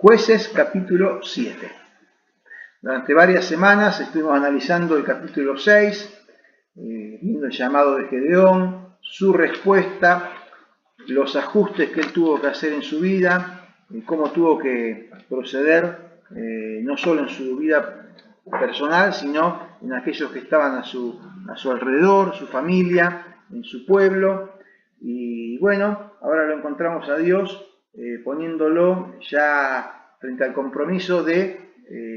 Jueces capítulo 7. Durante varias semanas estuvimos analizando el capítulo 6, viendo el llamado de Gedeón, su respuesta, los ajustes que él tuvo que hacer en su vida, cómo tuvo que proceder, no solo en su vida personal, sino en aquellos que estaban a su alrededor, su familia, en su pueblo. Y bueno, ahora lo encontramos a Dios poniéndolo ya frente al compromiso de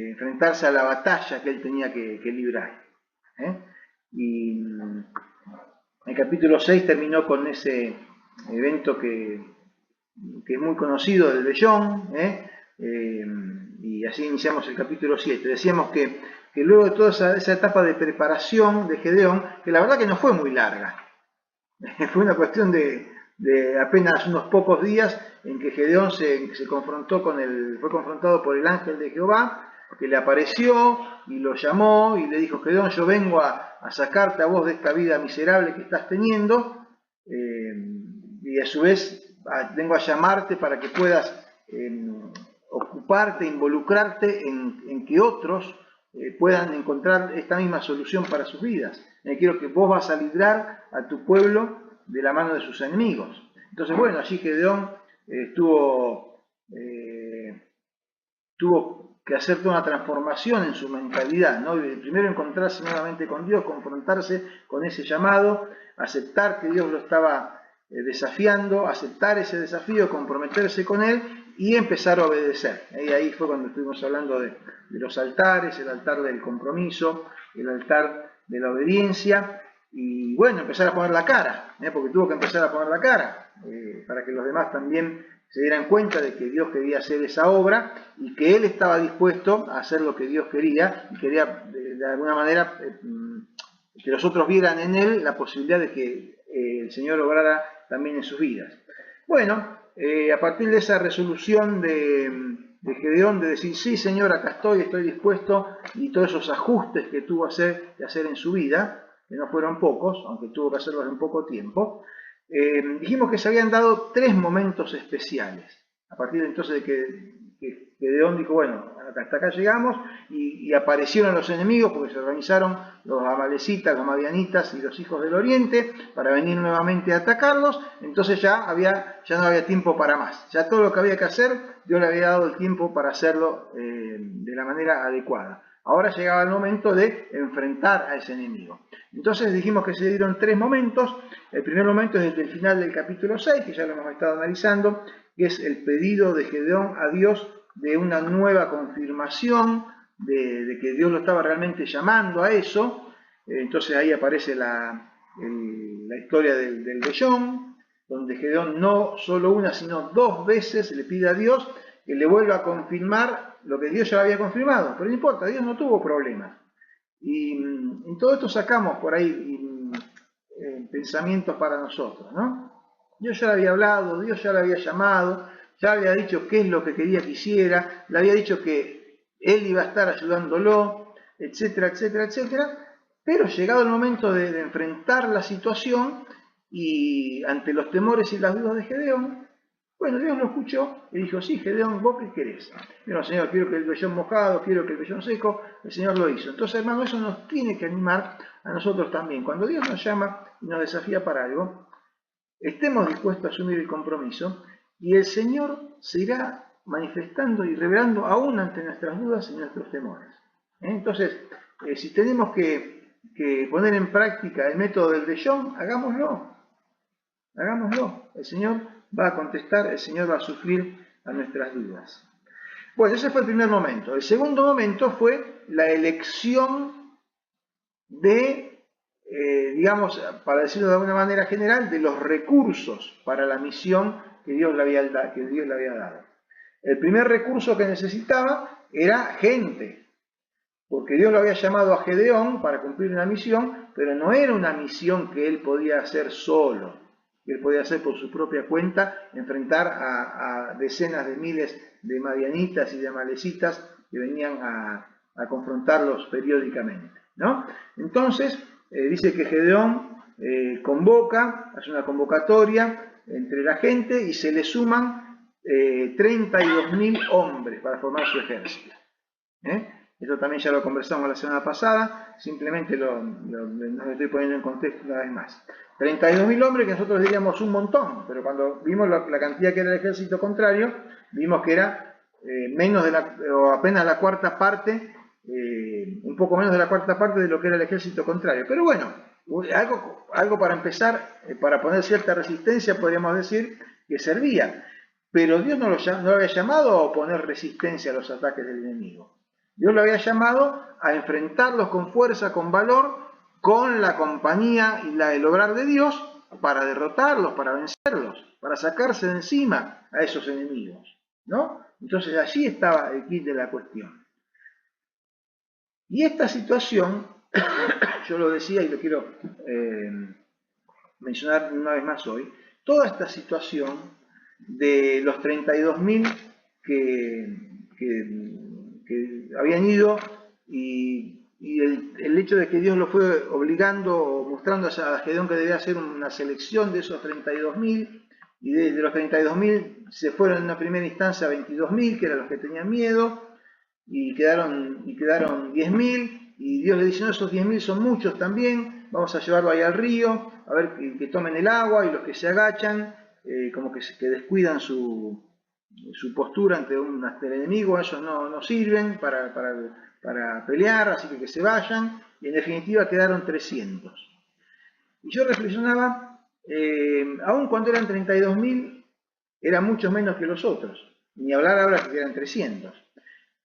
enfrentarse a la batalla que él tenía que librar. Y el capítulo 6 terminó con ese evento que es muy conocido del vellón, y así iniciamos el capítulo 7. Decíamos que luego de toda esa etapa de preparación de Gedeón, que la verdad que no fue muy larga, fue una cuestión de apenas unos pocos días en que Gedeón fue confrontado por el ángel de Jehová, que le apareció y lo llamó y le dijo: Gedeón, yo vengo a sacarte a vos de esta vida miserable que estás teniendo, y a su vez vengo a llamarte para que puedas ocuparte, involucrarte en que otros puedan encontrar esta misma solución para sus vidas. Quiero que vos vas a librar a tu pueblo de la mano de sus enemigos. Entonces, bueno, allí Gedeón tuvo que hacer toda una transformación en su mentalidad, ¿no? Primero encontrarse nuevamente con Dios, confrontarse con ese llamado, aceptar que Dios lo estaba desafiando, aceptar ese desafío, comprometerse con él y empezar a obedecer. Y ahí fue cuando estuvimos hablando de los altares, el altar del compromiso, el altar de la obediencia, y bueno, empezar a poner la cara, porque tuvo que empezar a poner la cara, para que los demás también se dieran cuenta de que Dios quería hacer esa obra y que él estaba dispuesto a hacer lo que Dios quería, y quería de alguna manera que los otros vieran en él la posibilidad de que el Señor obrara también en sus vidas. Bueno, a partir de esa resolución de Gedeón de decir: sí, Señor, acá estoy dispuesto, y todos esos ajustes que tuvo que hacer en su vida, que no fueron pocos, aunque tuvo que hacerlos en poco tiempo, dijimos que se habían dado 3 momentos especiales. A partir de entonces de que Gedeón dijo: bueno, hasta acá llegamos, y aparecieron los enemigos, porque se organizaron los amalecitas, los madianitas y los hijos del oriente para venir nuevamente a atacarlos. Entonces ya no había tiempo para más. Ya todo lo que había que hacer, Dios le había dado el tiempo para hacerlo de la manera adecuada. Ahora llegaba el momento de enfrentar a ese enemigo. Entonces dijimos que se dieron 3 momentos. El primer momento es desde el final del capítulo 6, que ya lo hemos estado analizando, que es el pedido de Gedeón a Dios de una nueva confirmación de que Dios lo estaba realmente llamando a eso. Entonces ahí aparece la historia del vellón, donde Gedeón no solo una, sino 2 veces le pide a Dios que le vuelva a confirmar lo que Dios ya había confirmado. Pero no importa, Dios no tuvo problemas. Y en todo esto sacamos por ahí pensamientos para nosotros, ¿no? Dios ya le había hablado, Dios ya le había llamado, ya había dicho qué es lo que quería que hiciera, le había dicho que él iba a estar ayudándolo, etcétera, etcétera, etcétera. Pero llegado el momento de enfrentar la situación, y ante los temores y las dudas de Gedeón, bueno, Dios lo escuchó y dijo: sí, Gedeón, ¿vos qué querés? Bueno, Señor, quiero que el vellón mojado, quiero que el vellón seco. El Señor lo hizo. Entonces, hermano, eso nos tiene que animar a nosotros también. Cuando Dios nos llama y nos desafía para algo, estemos dispuestos a asumir el compromiso, y el Señor se irá manifestando y revelando aún ante nuestras dudas y nuestros temores. Entonces, si tenemos que poner en práctica el método del vellón, hagámoslo. El Señor va a contestar, el Señor va a suplir a nuestras dudas. Bueno, ese fue el primer momento. El segundo momento fue la elección de, digamos, para decirlo de alguna manera general, de los recursos para la misión que Dios le había dado. El primer recurso que necesitaba era gente, porque Dios lo había llamado a Gedeón para cumplir una misión, pero no era una misión que él podía hacer solo. Él podía hacer por su propia cuenta, enfrentar a decenas de miles de madianitas y de amalecitas que venían a confrontarlos periódicamente, ¿no? Entonces, dice que Gedeón convoca, hace una convocatoria entre la gente, y se le suman 32.000 hombres para formar su ejército. Esto también ya lo conversamos la semana pasada, simplemente lo estoy poniendo en contexto una vez más. 32.000 hombres que nosotros diríamos un montón, pero cuando vimos la cantidad que era el ejército contrario, vimos que era o apenas la cuarta parte, un poco menos de la cuarta parte de lo que era el ejército contrario. Pero bueno, algo para empezar, para poner cierta resistencia, podríamos decir que servía. Pero Dios no lo había llamado a oponer resistencia a los ataques del enemigo. Dios lo había llamado a enfrentarlos con fuerza, con valor, con la compañía y el obrar de Dios para derrotarlos, para vencerlos, para sacarse de encima a esos enemigos, ¿no? Entonces allí estaba el quid de la cuestión. Y esta situación, yo lo decía y lo quiero mencionar una vez más hoy, toda esta situación de los 32.000 que habían ido y el hecho de que Dios lo fue obligando o mostrando a Gedeón que debía hacer una selección de esos 32.000 y de los 32.000 se fueron en una primera instancia a 22.000 que eran los que tenían miedo y quedaron 10.000 y Dios le dice, no, esos 10.000 son muchos también, vamos a llevarlo ahí al río, a ver que tomen el agua y los que se agachan, como que descuidan su postura ante el enemigo, ellos no sirven para pelear, así que se vayan, y en definitiva quedaron 300. Y yo reflexionaba, aun cuando eran 32.000, eran mucho menos que los otros, ni hablar ahora que eran 300.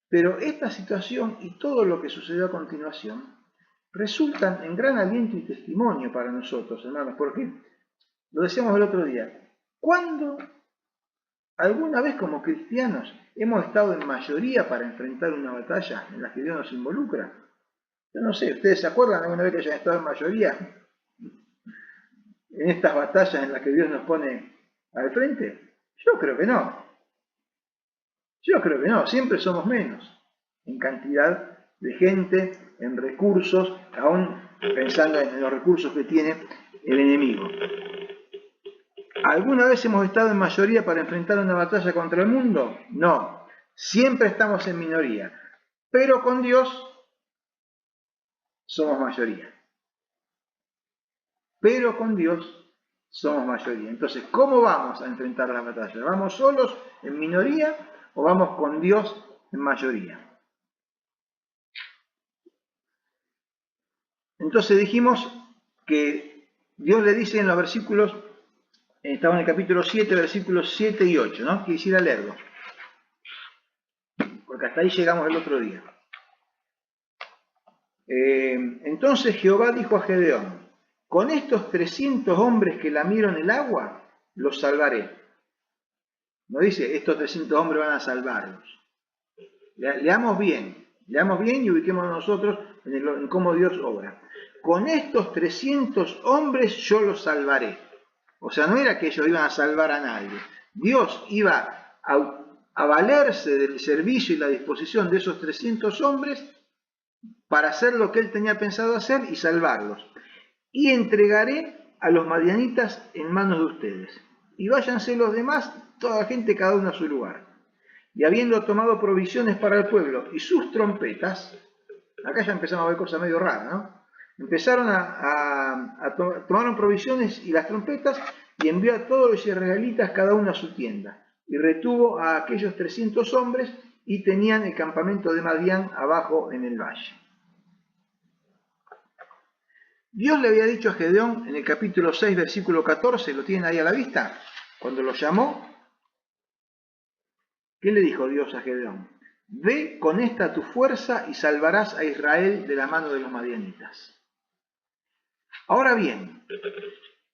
Pero esta situación y todo lo que sucedió a continuación resultan en gran aliento y testimonio para nosotros, hermanos, porque lo decíamos el otro día, ¿cuándo alguna vez como cristianos hemos estado en mayoría para enfrentar una batalla en la que Dios nos involucra? Yo no sé, ¿ustedes se acuerdan alguna vez que hayan estado en mayoría en estas batallas en las que Dios nos pone al frente? Yo creo que no. Yo creo que no, siempre somos menos en cantidad de gente, en recursos, aún pensando en los recursos que tiene el enemigo. ¿Alguna vez hemos estado en mayoría para enfrentar una batalla contra el mundo? No, siempre estamos en minoría, pero con Dios somos mayoría. Pero con Dios somos mayoría. Entonces, ¿cómo vamos a enfrentar la batalla? ¿Vamos solos en minoría o vamos con Dios en mayoría? Entonces dijimos que Dios le dice en los versículos, estaba en el capítulo 7, versículos 7 y 8, ¿no? Quisiera leerlo, porque hasta ahí llegamos el otro día. Entonces Jehová dijo a Gedeón, con estos 300 hombres que lamieron el agua, los salvaré. No dice, estos 300 hombres van a salvarlos. Leamos bien y ubiquémonos nosotros en cómo Dios obra. Con estos 300 hombres yo los salvaré. O sea, no era que ellos iban a salvar a nadie. Dios iba a valerse del servicio y la disposición de esos 300 hombres para hacer lo que él tenía pensado hacer y salvarlos. Y entregaré a los madianitas en manos de ustedes. Y váyanse los demás, toda la gente, cada uno a su lugar. Y habiendo tomado provisiones para el pueblo y sus trompetas, acá ya empezamos a ver cosas medio raras, ¿no? Empezaron tomaron provisiones y las trompetas y envió a todos los israelitas cada uno a su tienda. Y retuvo a aquellos 300 hombres y tenían el campamento de Madián abajo en el valle. Dios le había dicho a Gedeón en el capítulo 6, versículo 14, ¿lo tienen ahí a la vista? Cuando lo llamó, ¿qué le dijo Dios a Gedeón? Ve con esta tu fuerza y salvarás a Israel de la mano de los madianitas. Ahora bien,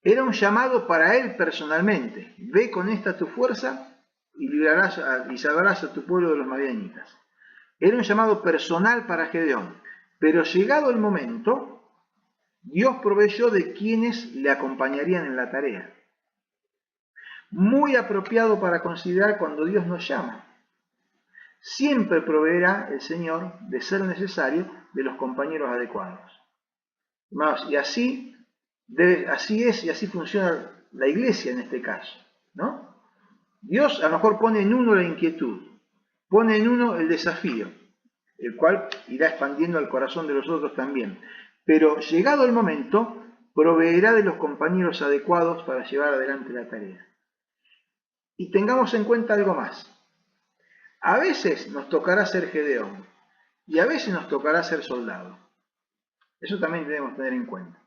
era un llamado para él personalmente. Ve con esta tu fuerza y salvarás a tu pueblo de los madianitas. Era un llamado personal para Gedeón. Pero llegado el momento, Dios proveyó de quienes le acompañarían en la tarea. Muy apropiado para considerar cuando Dios nos llama. Siempre proveerá el Señor, de ser necesario, de los compañeros adecuados. Hermanos, y así es y así funciona la iglesia en este caso, ¿no? Dios a lo mejor pone en uno la inquietud, pone en uno el desafío, el cual irá expandiendo al corazón de los otros también. Pero llegado el momento, proveerá de los compañeros adecuados para llevar adelante la tarea. Y tengamos en cuenta algo más. A veces nos tocará ser Gedeón y a veces nos tocará ser soldado. Eso también debemos tener en cuenta.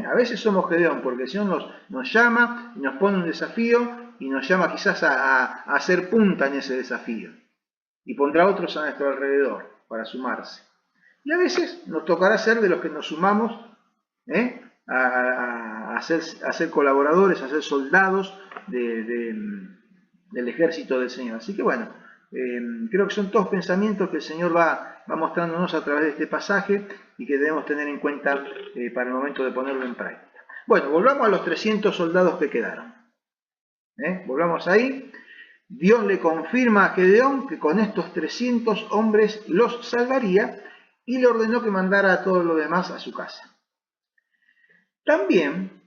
A veces somos Gedeón porque el Señor nos llama y nos pone un desafío y nos llama quizás a hacer punta en ese desafío. Y pondrá otros a nuestro alrededor para sumarse. Y a veces nos tocará ser de los que nos sumamos a ser colaboradores, a ser soldados del ejército del Señor. Así que bueno, creo que son todos pensamientos que el Señor va mostrándonos a través de este pasaje y que debemos tener en cuenta para el momento de ponerlo en práctica. Bueno, volvamos a los 300 soldados que quedaron. Volvamos ahí. Dios le confirma a Gedeón que con estos 300 hombres los salvaría y le ordenó que mandara a todos los demás a su casa. También,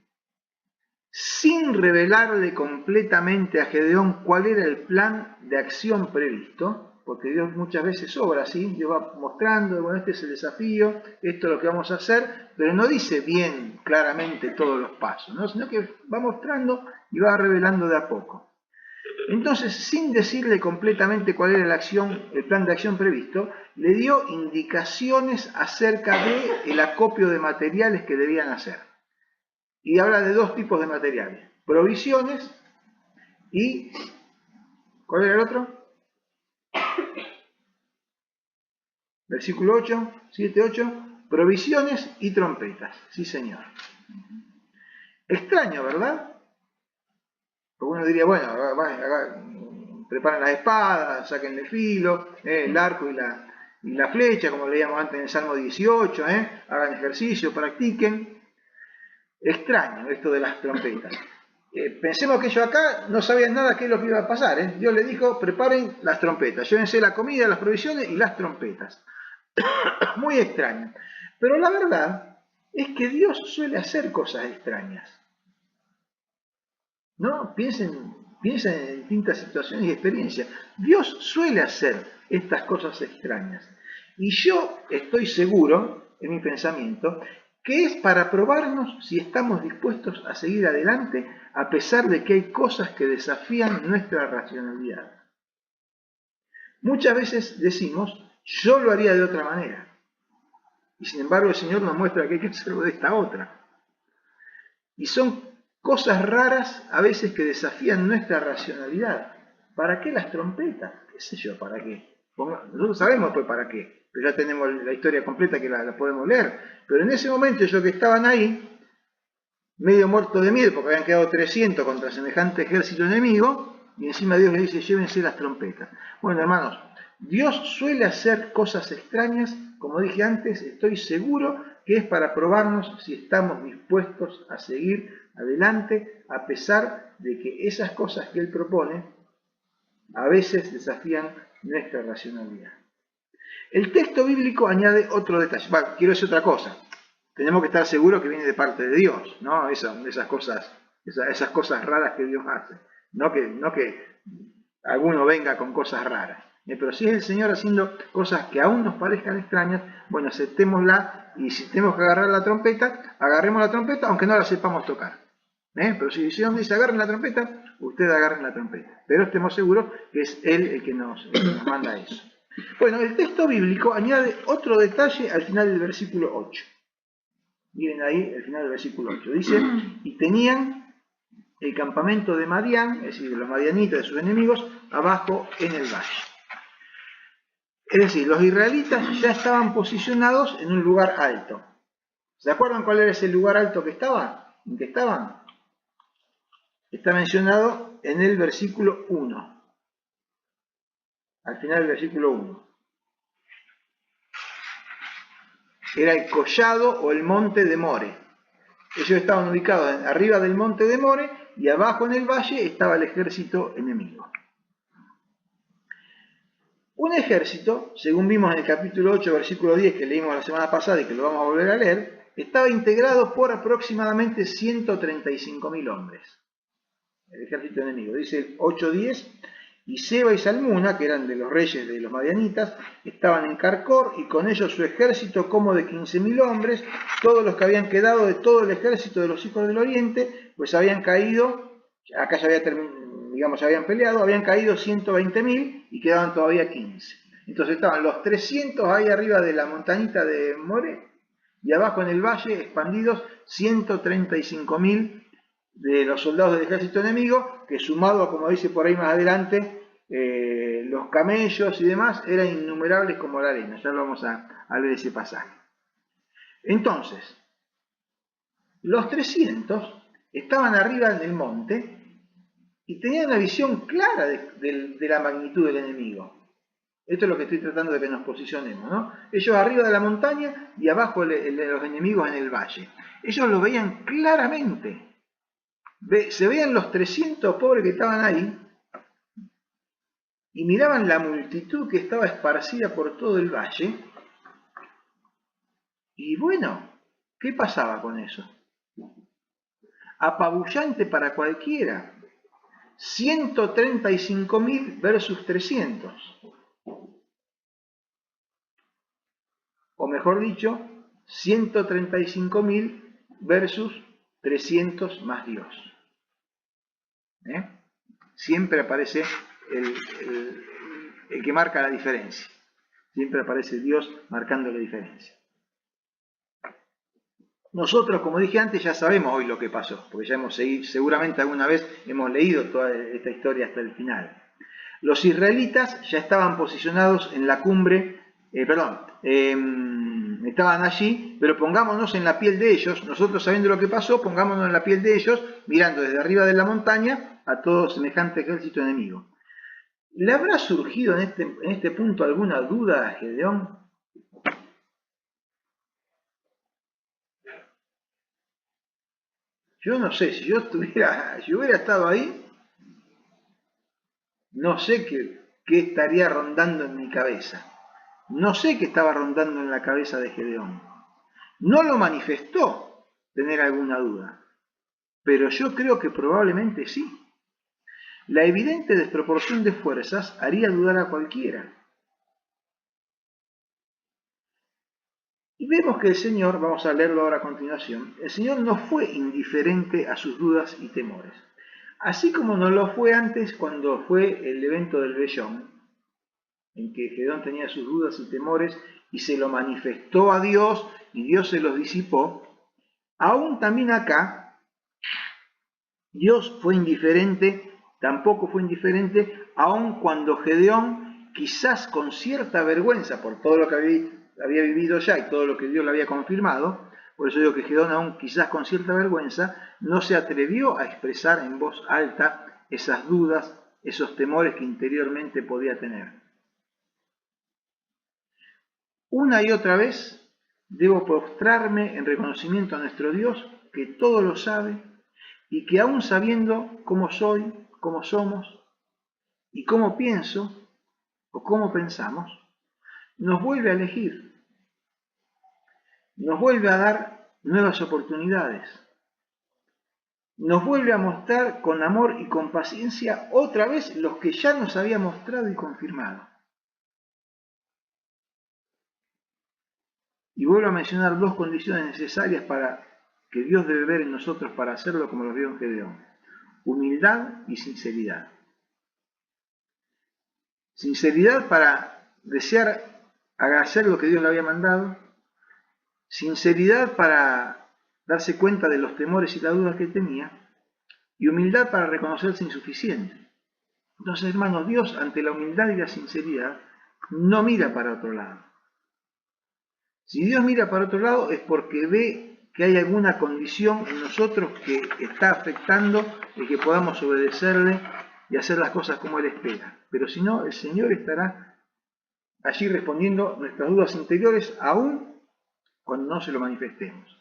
sin revelarle completamente a Gedeón cuál era el plan de acción previsto, porque Dios muchas veces obra así, Dios va mostrando, bueno, este es el desafío, esto es lo que vamos a hacer, pero no dice bien claramente todos los pasos, ¿no? Sino que va mostrando y va revelando de a poco. Entonces, sin decirle completamente cuál era el plan de acción previsto, le dio indicaciones acerca del acopio de materiales que debían hacer. Y habla de dos tipos de materiales, provisiones y... ¿cuál era el otro? Versículo 8, 7, 8, provisiones y trompetas. Sí, señor. Extraño, ¿verdad? Porque uno diría, bueno, preparen las espadas, saquen el filo, el arco y la flecha, como leíamos antes en el Salmo 18, hagan ejercicio, practiquen. Extraño esto de las trompetas. Pensemos que ellos acá no sabían nada qué es lo que iba a pasar. Dios les dijo, preparen las trompetas, llévense la comida, las provisiones y las trompetas. Muy extraño. Pero la verdad es que Dios suele hacer cosas extrañas. ¿No? Piensen en distintas situaciones y experiencias. Dios suele hacer estas cosas extrañas. Y yo estoy seguro, en mi pensamiento, que es para probarnos si estamos dispuestos a seguir adelante a pesar de que hay cosas que desafían nuestra racionalidad. Muchas veces decimos, yo lo haría de otra manera. Y sin embargo el Señor nos muestra que hay que hacerlo de esta otra. Y son cosas raras a veces que desafían nuestra racionalidad. ¿Para qué las trompetas? ¿Qué sé yo? ¿Para qué? Nosotros sabemos pues para qué, pero ya tenemos la historia completa que la podemos leer. Pero en ese momento ellos que estaban ahí, medio muertos de miedo, porque habían quedado 300 contra semejante ejército enemigo, y encima Dios les dice, llévense las trompetas. Bueno, hermanos, Dios suele hacer cosas extrañas, como dije antes, estoy seguro que es para probarnos si estamos dispuestos a seguir adelante, a pesar de que esas cosas que Él propone a veces desafían nuestra racionalidad. El texto bíblico añade otro detalle. Quiero decir otra cosa. Tenemos que estar seguros que viene de parte de Dios, ¿no? Esas cosas raras que Dios hace. No que alguno venga con cosas raras. Pero si es el Señor haciendo cosas que aún nos parezcan extrañas, bueno, aceptémosla y si tenemos que agarrar la trompeta, agarremos la trompeta aunque no la sepamos tocar. Pero si Dios dice agarren la trompeta, ustedes agarren la trompeta. Pero estemos seguros que es Él el que nos manda eso. Bueno, el texto bíblico añade otro detalle al final del versículo 8. Miren ahí el final del versículo 8. Dice, y tenían el campamento de Madián, es decir, los madianitas de sus enemigos, abajo en el valle. Es decir, los israelitas ya estaban posicionados en un lugar alto. ¿Se acuerdan cuál era ese lugar alto que estaba? ¿En qué estaban? Está mencionado en el versículo 1. Al final del versículo 1. Era el collado o el monte de More. Ellos estaban ubicados arriba del monte de More y abajo en el valle estaba el ejército enemigo. Un ejército, según vimos en el capítulo 8, versículo 10, que leímos la semana pasada y que lo vamos a volver a leer, estaba integrado por aproximadamente 135.000 hombres. el ejército enemigo. Dice el 8:10, y Seba y Salmuna, que eran de los reyes de los madianitas, estaban en Carcor, y con ellos su ejército como de 15.000 hombres, todos los que habían quedado de todo el ejército de los hijos del oriente, pues habían caído, acá ya había digamos, ya habían peleado, habían caído 120.000 y quedaban todavía 15. Entonces estaban los 300 ahí arriba de la montañita de More, y abajo en el valle expandidos 135.000 de los soldados del ejército enemigo, que sumado a, como dice por ahí más adelante, los camellos y demás, eran innumerables como la arena. Ya lo vamos a leer ese pasaje. Entonces, los 300 estaban arriba en el monte y tenían una visión clara de la magnitud del enemigo. Esto es lo que estoy tratando de que nos posicionemos, ¿no? Ellos arriba de la montaña y abajo los enemigos en el valle. Ellos lo veían claramente. Se veían los 300 pobres que estaban ahí y miraban la multitud que estaba esparcida por todo el valle. Y bueno, ¿qué pasaba con eso? Apabullante para cualquiera. 135.000 versus 300. O mejor dicho, 135.000 versus 300 más Dios. Siempre aparece el que marca la diferencia. Siempre aparece Dios marcando la diferencia. Nosotros, como dije antes, ya sabemos hoy lo que pasó, porque ya seguramente alguna vez hemos leído toda esta historia hasta el final. Los israelitas ya estaban posicionados en la cumbre, estaban allí, pero pongámonos en la piel de ellos, nosotros sabiendo lo que pasó, pongámonos en la piel de ellos, mirando desde arriba de la montaña a todo semejante ejército enemigo. ¿Le habrá surgido en este punto alguna duda a Gedeón? Yo no sé, si yo hubiera estado ahí, no sé qué estaría rondando en mi cabeza. No sé qué estaba rondando en la cabeza de Gedeón. No lo manifestó tener alguna duda, pero yo creo que probablemente sí. La evidente desproporción de fuerzas haría dudar a cualquiera. Y vemos que el Señor, vamos a leerlo ahora a continuación, el Señor no fue indiferente a sus dudas y temores. Así como no lo fue antes cuando fue el evento del vellón, en que Gedeón tenía sus dudas y temores y se lo manifestó a Dios y Dios se los disipó, aún también acá Dios fue indiferente, tampoco fue indiferente, aun cuando Gedeón, quizás con cierta vergüenza por todo lo que había vivido ya y todo lo que Dios le había confirmado, por eso digo que Gedeón aún quizás con cierta vergüenza, no se atrevió a expresar en voz alta esas dudas, esos temores que interiormente podía tener. Una y otra vez debo postrarme en reconocimiento a nuestro Dios, que todo lo sabe, y que aún sabiendo cómo soy, cómo somos, y cómo pienso, o cómo pensamos, nos vuelve a elegir, nos vuelve a dar nuevas oportunidades, nos vuelve a mostrar con amor y con paciencia otra vez los que ya nos había mostrado y confirmado. Y vuelvo a mencionar dos condiciones necesarias que Dios debe ver en nosotros para hacerlo como lo vio en Gedeón: humildad y sinceridad. Sinceridad para desear hacer lo que Dios le había mandado, sinceridad para darse cuenta de los temores y las dudas que tenía, y humildad para reconocerse insuficiente. Entonces, hermanos, Dios ante la humildad y la sinceridad no mira para otro lado. Si Dios mira para otro lado es porque ve que hay alguna condición en nosotros que está afectando el que podamos obedecerle y hacer las cosas como Él espera. Pero si no, el Señor estará allí respondiendo nuestras dudas interiores aún cuando no se lo manifestemos.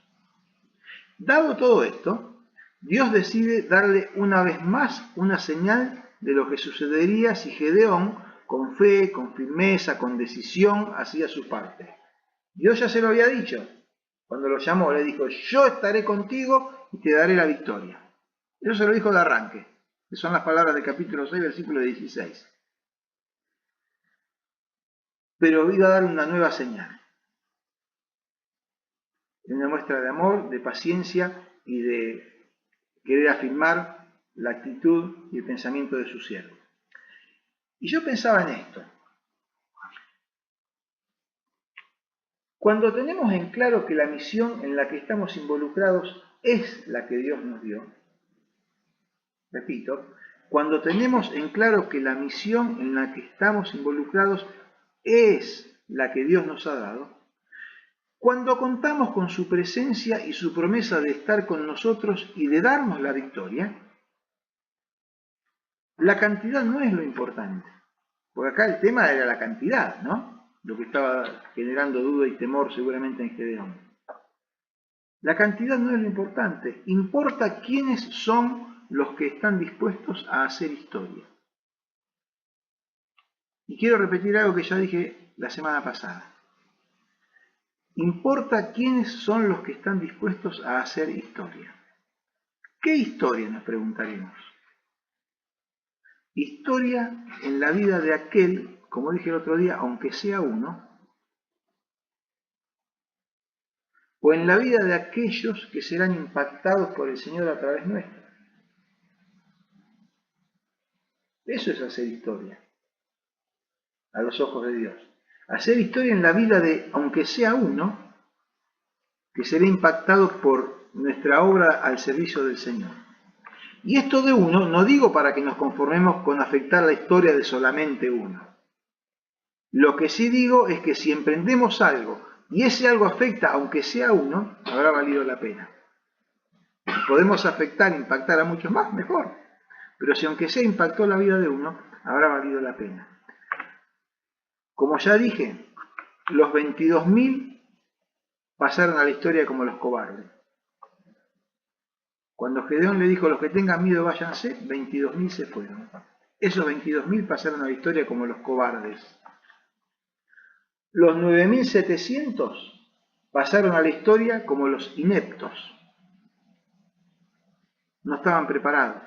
Dado todo esto, Dios decide darle una vez más una señal de lo que sucedería si Gedeón, con fe, con firmeza, con decisión, hacía su parte. Dios ya se lo había dicho. Cuando lo llamó, le dijo: yo estaré contigo y te daré la victoria. Eso se lo dijo de arranque. que son las palabras del capítulo 6, versículo 16. Pero iba a dar una nueva señal, una muestra de amor, de paciencia y de querer afirmar la actitud y el pensamiento de su siervo. Y yo pensaba en esto. Cuando tenemos en claro que la misión en la que estamos involucrados es la que Dios nos dio, repito, cuando tenemos en claro que la misión en la que estamos involucrados es la que Dios nos ha dado, cuando contamos con su presencia y su promesa de estar con nosotros y de darnos la victoria, la cantidad no es lo importante. Porque acá el tema era la cantidad, ¿no? Lo que estaba generando duda y temor seguramente en Gedeón. La cantidad no es lo importante. Importa quiénes son los que están dispuestos a hacer historia. Y quiero repetir algo que ya dije la semana pasada. Importa quiénes son los que están dispuestos a hacer historia. ¿Qué historia? Nos preguntaremos. Historia en la vida de aquel, como dije el otro día, aunque sea uno, o en la vida de aquellos que serán impactados por el Señor a través nuestro. Eso es hacer historia, a los ojos de Dios. Hacer historia en la vida de, aunque sea uno, que será impactado por nuestra obra al servicio del Señor. Y esto de uno, no digo para que nos conformemos con afectar la historia de solamente uno. Lo que sí digo es que si emprendemos algo y ese algo afecta, aunque sea uno, habrá valido la pena. Si podemos afectar, impactar a muchos más, mejor. Pero si aunque sea impactó la vida de uno, habrá valido la pena. Como ya dije, los 22.000 pasaron a la historia como los cobardes. Cuando Gedeón le dijo, los que tengan miedo váyanse, 22.000 se fueron. Esos 22.000 pasaron a la historia como los cobardes. Los 9.700 pasaron a la historia como los ineptos. No estaban preparados.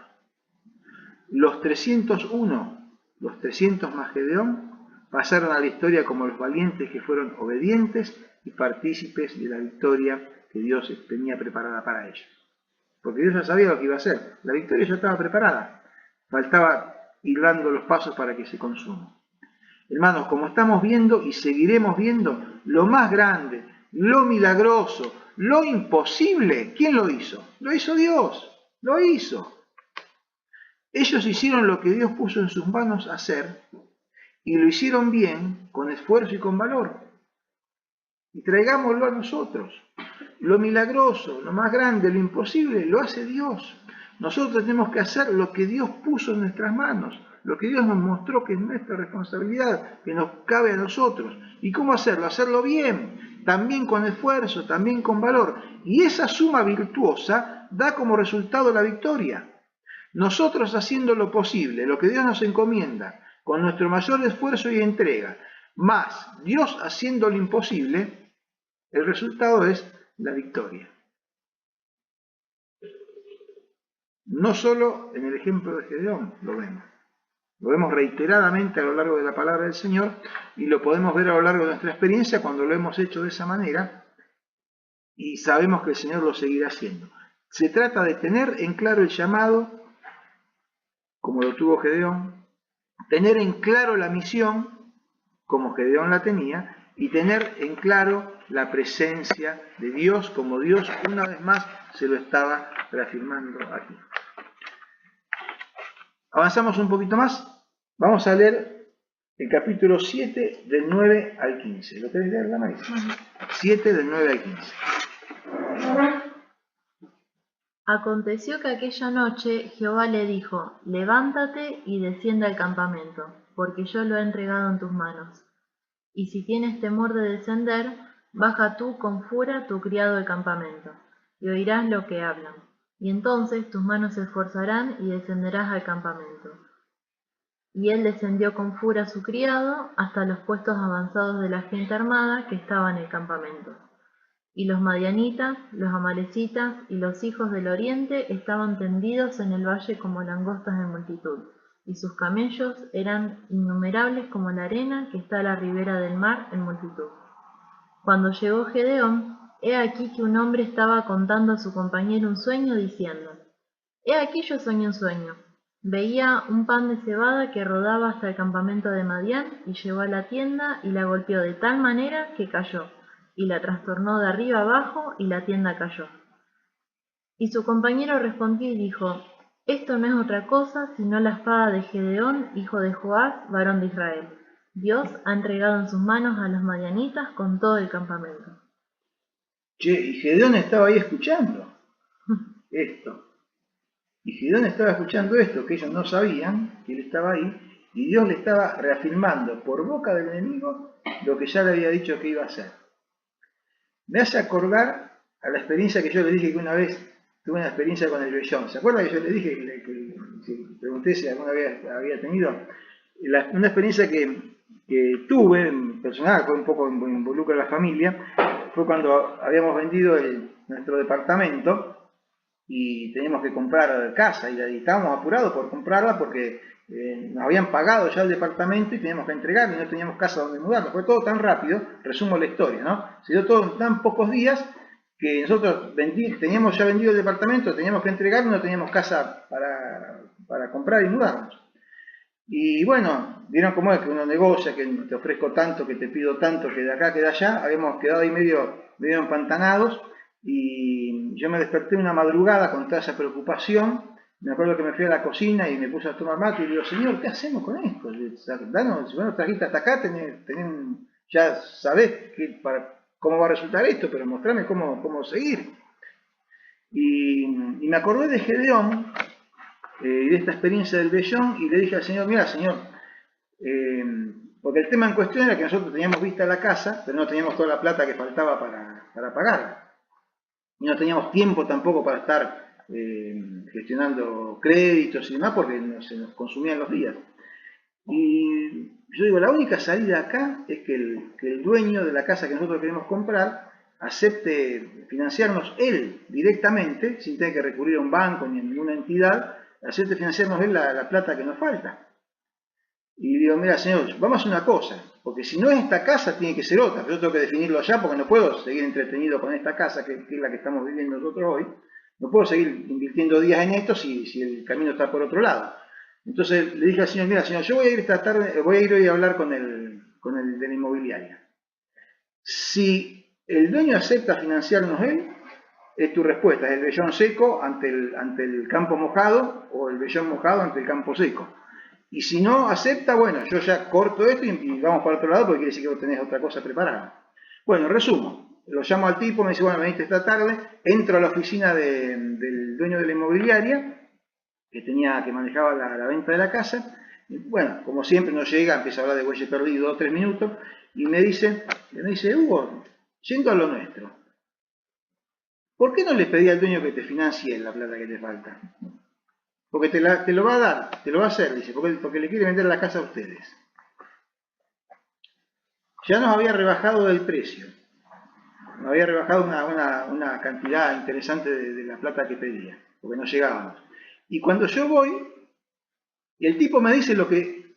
Los 301, los 300 más Gedeón, pasaron a la historia como los valientes que fueron obedientes y partícipes de la victoria que Dios tenía preparada para ellos. Porque Dios ya sabía lo que iba a hacer. La victoria ya estaba preparada. Faltaba ir dando los pasos para que se consuma. Hermanos, como estamos viendo y seguiremos viendo, lo más grande, lo milagroso, lo imposible, ¿quién lo hizo? Lo hizo Dios, lo hizo. Ellos hicieron lo que Dios puso en sus manos hacer y lo hicieron bien, con esfuerzo y con valor. Y traigámoslo a nosotros. Lo milagroso, lo más grande, lo imposible, lo hace Dios. Nosotros tenemos que hacer lo que Dios puso en nuestras manos, lo que Dios nos mostró que es nuestra responsabilidad, que nos cabe a nosotros. ¿Y cómo hacerlo? Hacerlo bien, también con esfuerzo, también con valor. Y esa suma virtuosa da como resultado la victoria. Nosotros haciendo lo posible, lo que Dios nos encomienda, con nuestro mayor esfuerzo y entrega, más Dios haciendo lo imposible, el resultado es la victoria. No solo en el ejemplo de Gedeón lo vemos reiteradamente a lo largo de la palabra del Señor y lo podemos ver a lo largo de nuestra experiencia cuando lo hemos hecho de esa manera y sabemos que el Señor lo seguirá haciendo. Se trata de tener en claro el llamado, como lo tuvo Gedeón, tener en claro la misión, como Gedeón la tenía, y tener en claro la presencia de Dios, como Dios una vez más se lo estaba reafirmando aquí. Avanzamos un poquito más. Vamos a leer el capítulo 7 del 9 al 15. ¿Lo querés leer, la Marisa? 7 del 9 al 15. Aconteció que aquella noche Jehová le dijo, levántate y desciende al campamento, porque yo lo he entregado en tus manos. Y si tienes temor de descender, baja tú con Fura tu criado al campamento, y oirás lo que hablan. Y entonces tus manos se esforzarán y descenderás al campamento. Y él descendió con Fura su criado hasta los puestos avanzados de la gente armada que estaba en el campamento. Y los madianitas, los amalecitas y los hijos del oriente estaban tendidos en el valle como langostas en multitud, y sus camellos eran innumerables como la arena que está a la ribera del mar en multitud. Cuando llegó Gedeón, he aquí que un hombre estaba contando a su compañero un sueño, diciendo: He aquí yo soñé un sueño. Veía un pan de cebada que rodaba hasta el campamento de Madián, y llegó a la tienda y la golpeó de tal manera que cayó, y la trastornó de arriba abajo, y la tienda cayó. Y su compañero respondió y dijo: Esto no es otra cosa sino la espada de Gedeón, hijo de Joás, varón de Israel. Dios ha entregado en sus manos a los madianitas con todo el campamento. Che, y Gedeón estaba ahí escuchando esto. Y Gedeón estaba escuchando esto, que ellos no sabían que él estaba ahí, y Dios le estaba reafirmando por boca del enemigo lo que ya le había dicho que iba a hacer. Me hace acordar a la experiencia que yo le dije que una vez tuve una experiencia con el vellón. ¿Se acuerda que yo le dije, que pregunté si alguna vez había tenido? Una experiencia que tuve personal, fue un poco involucro a la familia, fue cuando habíamos vendido nuestro departamento y teníamos que comprar casa y estábamos apurados por comprarla porque nos habían pagado ya el departamento y teníamos que entregarlo y no teníamos casa donde mudarnos. Fue todo tan rápido, resumo la historia, ¿no? Se dio todo en tan pocos días que nosotros teníamos ya vendido el departamento, teníamos que entregarlo y no teníamos casa para comprar y mudarnos. Y bueno, vieron cómo es que uno negocia, que te ofrezco tanto, que te pido tanto, que de acá, que de allá. Habíamos quedado ahí medio empantanados y yo me desperté una madrugada con toda esa preocupación. Me acuerdo que me fui a la cocina y me puse a tomar mate y digo: Señor, ¿qué hacemos con esto? Danos, si vos nos trajiste hasta acá, ya sabés cómo va a resultar esto, pero mostrame cómo seguir. Y me acordé de Gedeón, y de esta experiencia del vellón, y le dije al Señor: mira, Señor, porque el tema en cuestión era que nosotros teníamos vista la casa, pero no teníamos toda la plata que faltaba para pagarla. Y no teníamos tiempo tampoco para estar gestionando créditos y demás, porque se nos consumían los días. Y yo digo, la única salida acá es que el dueño de la casa que nosotros queremos comprar acepte financiarnos él directamente, sin tener que recurrir a un banco ni a ninguna entidad, acepte financiarnos él la plata que nos falta. Y digo: mira, Señor, vamos a hacer una cosa, porque si no es esta casa, tiene que ser otra. Pero yo tengo que definirlo allá, porque no puedo seguir entretenido con esta casa, que es la que estamos viviendo nosotros hoy. No puedo seguir invirtiendo días en esto si el camino está por otro lado. Entonces le dije al Señor: mira, Señor, yo voy a ir esta tarde, voy a ir hoy a hablar con el de la inmobiliaria. Si el dueño acepta financiarnos él, es tu respuesta: es el vellón seco ante el campo mojado, o el vellón mojado ante el campo seco. Y si no acepta, bueno, yo ya corto esto y vamos para otro lado, porque quiere decir que vos tenés otra cosa preparada. Bueno, resumo. Lo llamo al tipo, me dice: bueno, veniste esta tarde. Entro a la oficina del dueño de la inmobiliaria, que manejaba la venta de la casa. Y bueno, como siempre no llega, empieza a hablar de Bueyes Perdido 2 o 3 minutos, y me dice: Hugo, yendo a lo nuestro, ¿por qué no le pedí al dueño que te financie la plata que te falta? Porque te lo va a dar, te lo va a hacer, dice, porque le quiere vender la casa a ustedes. Ya nos había rebajado del precio, nos había rebajado una cantidad interesante de la plata que pedía, porque no llegábamos. Y cuando yo voy, y el tipo me dice lo que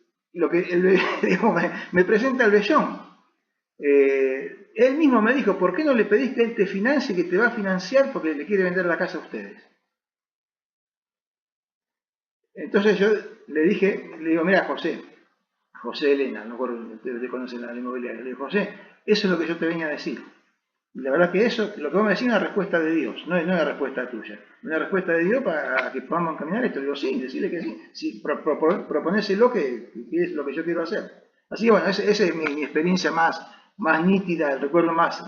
digamos, me presenta el vellón. Él mismo me dijo: ¿por qué no le pedís que él te financie, que te va a financiar porque le quiere vender la casa a ustedes? Entonces yo le digo: mira, José Elena, no recuerdo, ustedes conocen la inmobiliaria, le digo: José, eso es lo que yo te venía a decir. Y la verdad que eso, lo que vos me decís, es una respuesta de Dios, no es una respuesta tuya. Una respuesta de Dios para que podamos caminar esto. Le digo: sí, decirle que sí. Sí, proponéselo que es lo que yo quiero hacer. Así que bueno, esa es mi experiencia más nítida, el recuerdo más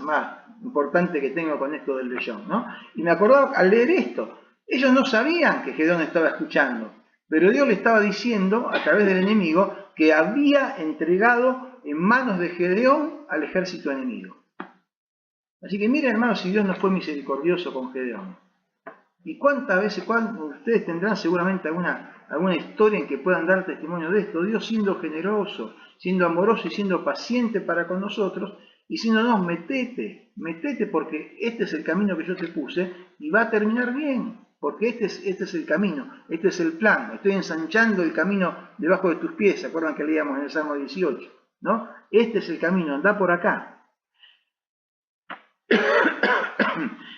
importante que tengo con esto del vellón, ¿no? Y me acordaba al leer esto, ellos no sabían que Gedeón estaba escuchando, pero Dios le estaba diciendo a través del enemigo que había entregado en manos de Gedeón al ejército enemigo. Así que miren, hermanos, si Dios no fue misericordioso con Gedeón. Y cuántas veces, ustedes tendrán seguramente alguna historia en que puedan dar testimonio de esto. Dios siendo generoso, siendo amoroso y siendo paciente para con nosotros, Y si no, metete porque este es el camino que yo te puse y va a terminar bien. Porque este es el camino, este es el plan. Estoy ensanchando el camino debajo de tus pies. ¿Se acuerdan que leíamos en el Salmo 18? ¿No? Este es el camino, anda por acá.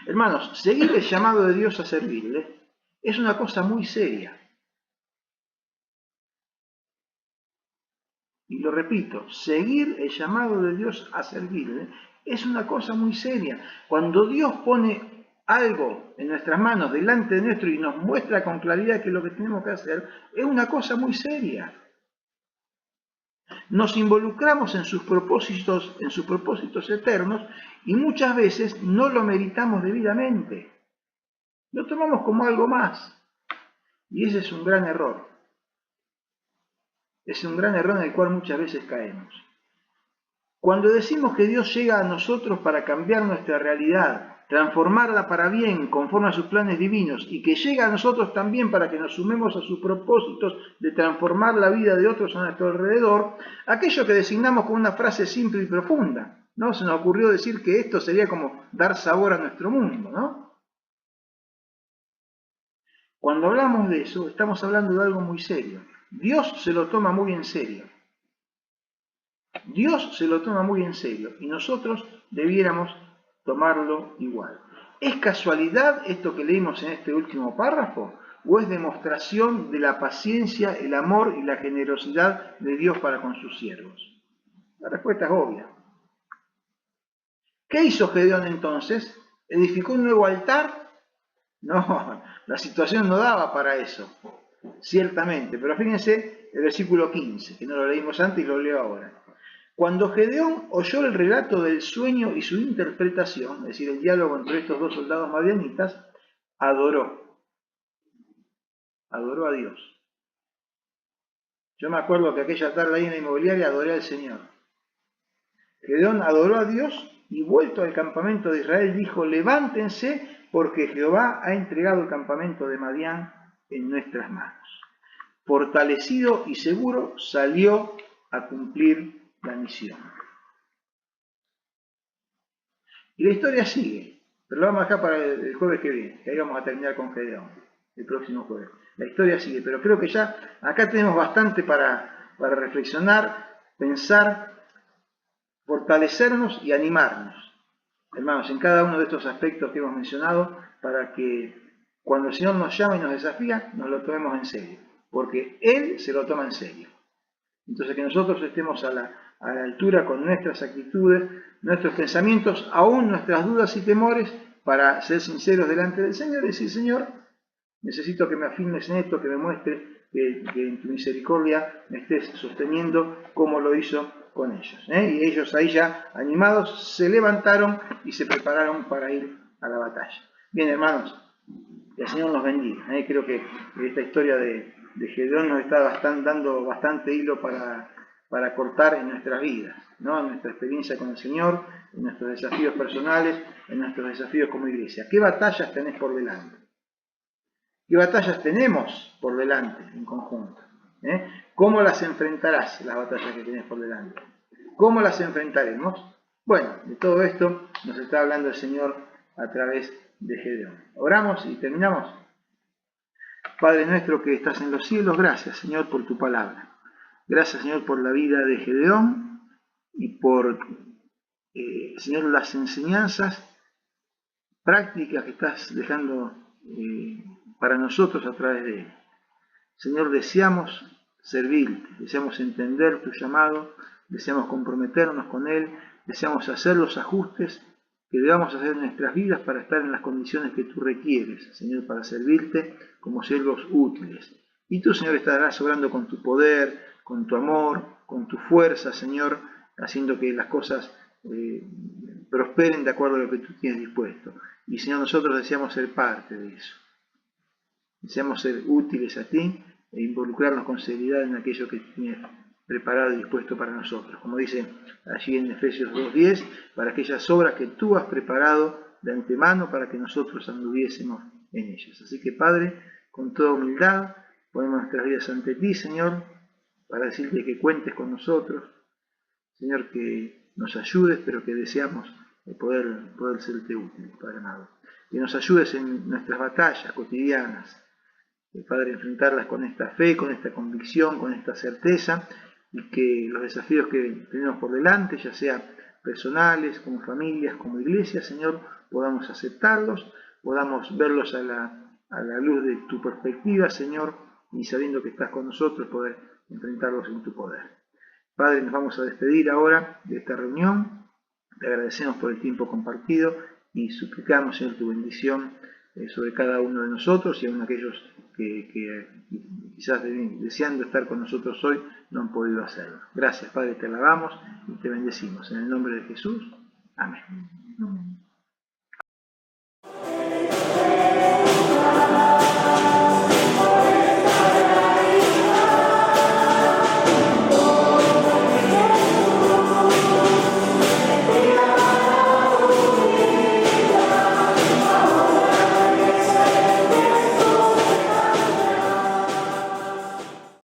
Hermanos, seguir el llamado de Dios a servirle es una cosa muy seria. Y lo repito, seguir el llamado de Dios a servirle es una cosa muy seria. Cuando Dios pone algo en nuestras manos delante de nuestro y nos muestra con claridad que es lo que tenemos que hacer, es una cosa muy seria. Nos involucramos en sus propósitos eternos y muchas veces no lo meritamos debidamente. Lo tomamos como algo más. Y ese es un gran error. Es un gran error en el cual muchas veces caemos. Cuando decimos que Dios llega a nosotros para cambiar nuestra realidad, transformarla para bien, conforme a sus planes divinos, y que llega a nosotros también para que nos sumemos a sus propósitos de transformar la vida de otros a nuestro alrededor, aquello que designamos con una frase simple y profunda, ¿no? Se nos ocurrió decir que esto sería como dar sabor a nuestro mundo, ¿no? Cuando hablamos de eso, estamos hablando de algo muy serio. Dios se lo toma muy en serio. Dios se lo toma muy en serio y nosotros debiéramos tomarlo igual. ¿Es casualidad esto que leímos en este último párrafo? ¿O es demostración de la paciencia, el amor y la generosidad de Dios para con sus siervos? La respuesta es obvia. ¿Qué hizo Gedeón entonces? ¿Edificó un nuevo altar? No, la situación no daba para eso, ciertamente. Pero fíjense el versículo 15, que no lo leímos antes y lo leo ahora. Cuando Gedeón oyó el relato del sueño y su interpretación, es decir, el diálogo entre estos dos soldados madianitas, adoró a Dios. Yo me acuerdo que aquella tarde ahí en la inmobiliaria adoré al Señor. Gedeón adoró a Dios y vuelto al campamento de Israel dijo, levántense porque Jehová ha entregado el campamento de Madián en nuestras manos. Fortalecido y seguro salió a cumplir la misión. Y la historia sigue, pero lo vamos a dejar para el jueves que viene, que ahí vamos a terminar con Gedeón, el próximo jueves. La historia sigue, pero creo que ya acá tenemos bastante para reflexionar, pensar, fortalecernos y animarnos, hermanos, en cada uno de estos aspectos que hemos mencionado, para que cuando el Señor nos llama y nos desafía, nos lo tomemos en serio, porque Él se lo toma en serio. Entonces que nosotros estemos a la altura con nuestras actitudes, nuestros pensamientos, aún nuestras dudas y temores, para ser sinceros delante del Señor y decir, Señor, necesito que me afirmes en esto, que me muestres que en tu misericordia me estés sosteniendo como lo hizo con ellos. Y ellos ahí ya animados se levantaron y se prepararon para ir a la batalla. Bien, hermanos, que el Señor nos bendiga. Creo que esta historia de Gedeón nos está dando bastante hilo para cortar en nuestras vidas, ¿no? En nuestra experiencia con el Señor, en nuestros desafíos personales, en nuestros desafíos como iglesia. ¿Qué batallas tenés por delante? ¿Qué batallas tenemos por delante en conjunto? ¿Cómo las enfrentarás, las batallas que tenés por delante? ¿Cómo las enfrentaremos? Bueno, de todo esto nos está hablando el Señor a través de Gedeón. Oramos y terminamos. Padre nuestro que estás en los cielos, gracias, Señor, por tu palabra. Gracias, Señor, por la vida de Gedeón y por, Señor, las enseñanzas prácticas que estás dejando para nosotros a través de él. Señor, deseamos servirte, deseamos entender tu llamado, deseamos comprometernos con él, deseamos hacer los ajustes que debamos hacer en nuestras vidas para estar en las condiciones que tú requieres, Señor, para servirte como siervos útiles. Y tú, Señor, estarás obrando con tu poder, con tu amor, con tu fuerza, Señor, haciendo que las cosas prosperen de acuerdo a lo que tú tienes dispuesto. Y, Señor, nosotros deseamos ser parte de eso. Deseamos ser útiles a ti e involucrarnos con seriedad en aquello que tienes preparado y dispuesto para nosotros. Como dice allí en Efesios 2:10, para aquellas obras que tú has preparado de antemano para que nosotros anduviésemos en ellas. Así que, Padre, con toda humildad, ponemos nuestras vidas ante ti, Señor, para decirte que cuentes con nosotros. Señor, que nos ayudes, pero que deseamos poder serte útil, Padre amado. Que nos ayudes en nuestras batallas cotidianas, Padre, enfrentarlas con esta fe, con esta convicción, con esta certeza, y que los desafíos que tenemos por delante, ya sea personales, como familias, como iglesias, Señor, podamos aceptarlos, podamos verlos a la luz de tu perspectiva, Señor, y sabiendo que estás con nosotros, poder enfrentarlos en tu poder. Padre, nos vamos a despedir ahora de esta reunión. Te agradecemos por el tiempo compartido y suplicamos, Señor, tu bendición sobre cada uno de nosotros y aun aquellos que quizás deseando estar con nosotros hoy no han podido hacerlo. Gracias, Padre, te alabamos y te bendecimos. En el nombre de Jesús. Amén.